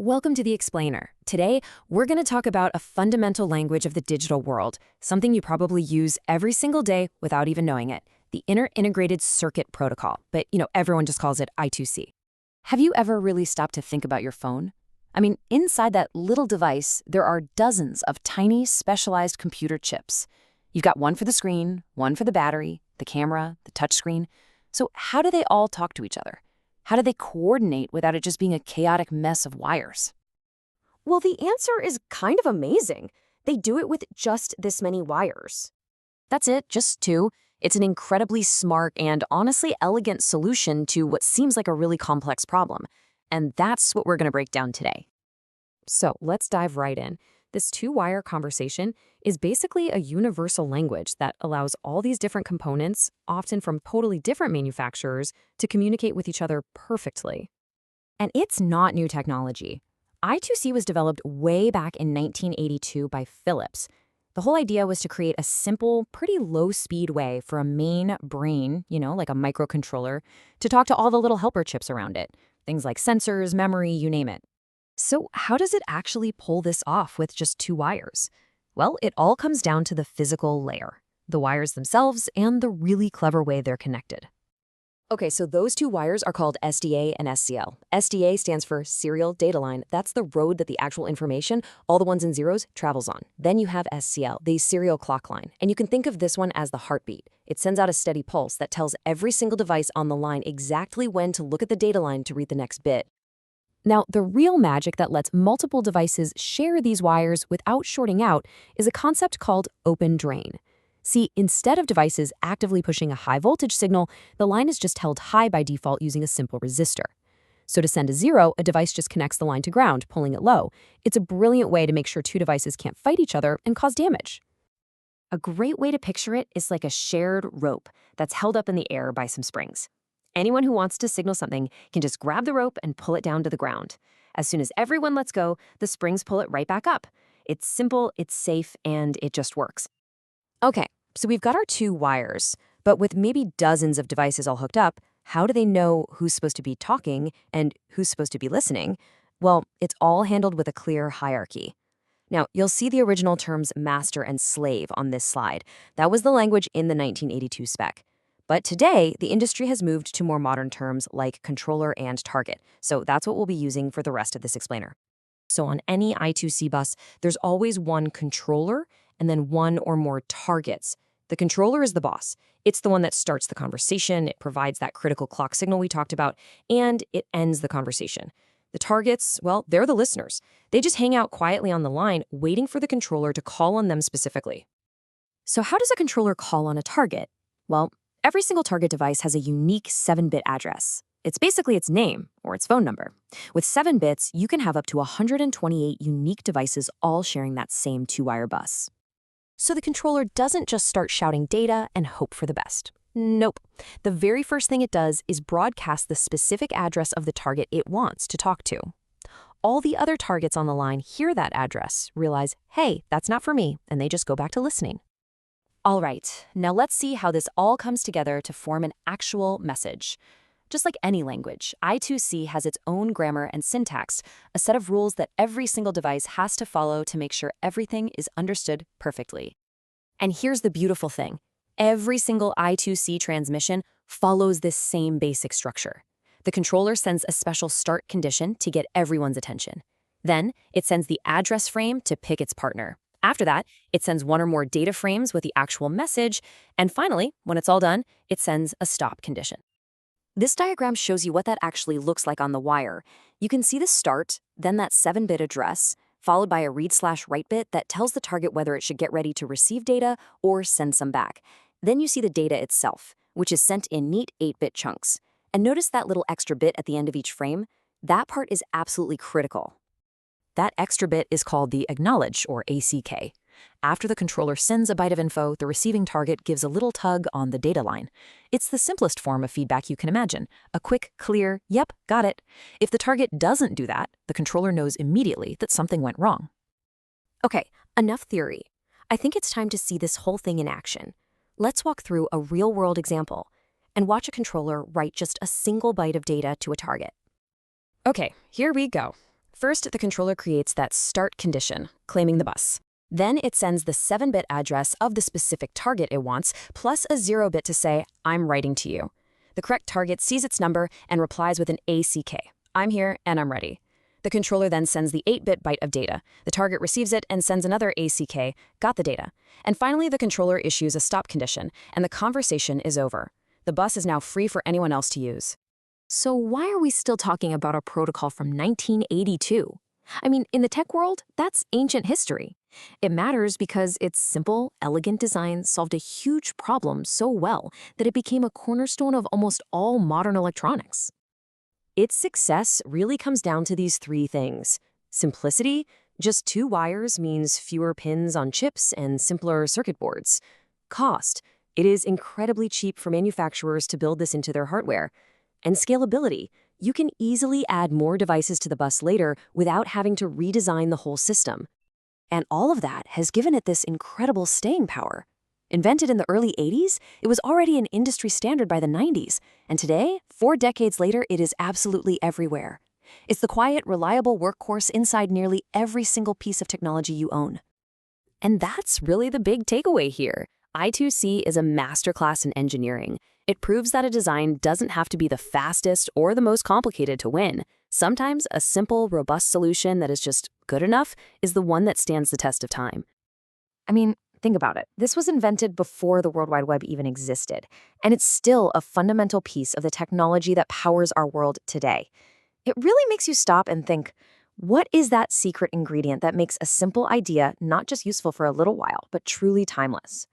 Welcome to The Explainer. Today, we're going to talk about a fundamental language of the digital world, something you probably use every single day without even knowing it, the Inter-Integrated Circuit Protocol, but everyone just calls it I2c. Have you ever really stopped to think about your phone? I mean, inside that little device, there are dozens of tiny, specialized computer chips. You've got one for the screen, one for the battery, the camera, the touchscreen. So how do they all talk to each other? How do they coordinate without it just being a chaotic mess of wires? Well, the answer is kind of amazing. They do it with just this many wires. That's it, just two. It's an incredibly smart and honestly elegant solution to what seems like a really complex problem. And that's what we're going to break down today. So let's dive right in. This two-wire conversation is basically a universal language that allows all these different components, often from totally different manufacturers, to communicate with each other perfectly. And it's not new technology. I2c was developed way back in 1982 by Philips. The whole idea was to create a simple, pretty low-speed way for a main brain, like a microcontroller, to talk to all the little helper chips around it. Things like sensors, memory, you name it. So how does it actually pull this off with just two wires? Well, it all comes down to the physical layer, the wires themselves, and the really clever way they're connected. Okay, so those two wires are called SDA and SCL. SDA stands for Serial Data Line. That's the road that the actual information, all the ones and zeros, travels on. Then you have SCL, the Serial Clock Line. And you can think of this one as the heartbeat. It sends out a steady pulse that tells every single device on the line exactly when to look at the data line to read the next bit. Now, the real magic that lets multiple devices share these wires without shorting out is a concept called open drain. See, instead of devices actively pushing a high voltage signal, the line is just held high by default using a simple resistor. So to send a zero, a device just connects the line to ground, pulling it low. It's a brilliant way to make sure two devices can't fight each other and cause damage. A great way to picture it is like a shared rope that's held up in the air by some springs. Anyone who wants to signal something can just grab the rope and pull it down to the ground. As soon as everyone lets go, the springs pull it right back up. It's simple, it's safe, and it just works. Okay, so we've got our two wires, but with maybe dozens of devices all hooked up, how do they know who's supposed to be talking and who's supposed to be listening? Well, it's all handled with a clear hierarchy. Now, you'll see the original terms master and slave on this slide. That was the language in the 1982 spec. But today, the industry has moved to more modern terms like controller and target. So that's what we'll be using for the rest of this explainer. So on any I2c bus, there's always one controller and then one or more targets. The controller is the boss. It's the one that starts the conversation, it provides that critical clock signal we talked about, and it ends the conversation. The targets, well, they're the listeners. They just hang out quietly on the line, waiting for the controller to call on them specifically. So how does a controller call on a target? Well, every single target device has a unique 7-bit address. It's basically its name, or its phone number. With 7 bits, you can have up to 128 unique devices all sharing that same two-wire bus. So the controller doesn't just start shouting data and hope for the best. Nope. The very first thing it does is broadcast the specific address of the target it wants to talk to. All the other targets on the line hear that address, realize, hey, that's not for me, and they just go back to listening. All right, now let's see how this all comes together to form an actual message. Just like any language, I2c has its own grammar and syntax, a set of rules that every single device has to follow to make sure everything is understood perfectly. And here's the beautiful thing. Every single I2c transmission follows this same basic structure. The controller sends a special start condition to get everyone's attention. Then, it sends the address frame to pick its partner. After that, it sends one or more data frames with the actual message, and finally, when it's all done, it sends a stop condition. This diagram shows you what that actually looks like on the wire. You can see the start, then that 7-bit address, followed by a read/write bit that tells the target whether it should get ready to receive data or send some back. Then you see the data itself, which is sent in neat 8-bit chunks. And notice that little extra bit at the end of each frame? That part is absolutely critical. That extra bit is called the acknowledge, or ACK. After the controller sends a byte of info, the receiving target gives a little tug on the data line. It's the simplest form of feedback you can imagine. A quick, clear, yep, got it. If the target doesn't do that, the controller knows immediately that something went wrong. Okay, enough theory. I think it's time to see this whole thing in action. Let's walk through a real-world example and watch a controller write just a single byte of data to a target. Okay, here we go. First, the controller creates that start condition, claiming the bus. Then it sends the 7-bit address of the specific target it wants, plus a 0-bit to say, I'm writing to you. The correct target sees its number and replies with an i2c. I'm here and I'm ready. The controller then sends the 8-bit byte of data. The target receives it and sends another i2c, got the data. And finally, the controller issues a stop condition, and the conversation is over. The bus is now free for anyone else to use. So why are we still talking about a protocol from 1982? I mean, in the tech world, that's ancient history. It matters because its simple, elegant design solved a huge problem so well that it became a cornerstone of almost all modern electronics. Its success really comes down to these 3 things. Simplicity, just 2 wires means fewer pins on chips and simpler circuit boards. Cost, it is incredibly cheap for manufacturers to build this into their hardware. And scalability, you can easily add more devices to the bus later without having to redesign the whole system. And all of that has given it this incredible staying power. Invented in the early 80s, it was already an industry standard by the 90s, and today, 4 decades later, it is absolutely everywhere. It's the quiet, reliable workhorse inside nearly every single piece of technology you own. And that's really the big takeaway here. i2c is a masterclass in engineering. It proves that a design doesn't have to be the fastest or the most complicated to win. Sometimes a simple, robust solution that is just good enough is the one that stands the test of time. I mean, think about it. This was invented before the World Wide Web even existed, and it's still a fundamental piece of the technology that powers our world today. It really makes you stop and think, what is that secret ingredient that makes a simple idea not just useful for a little while, but truly timeless?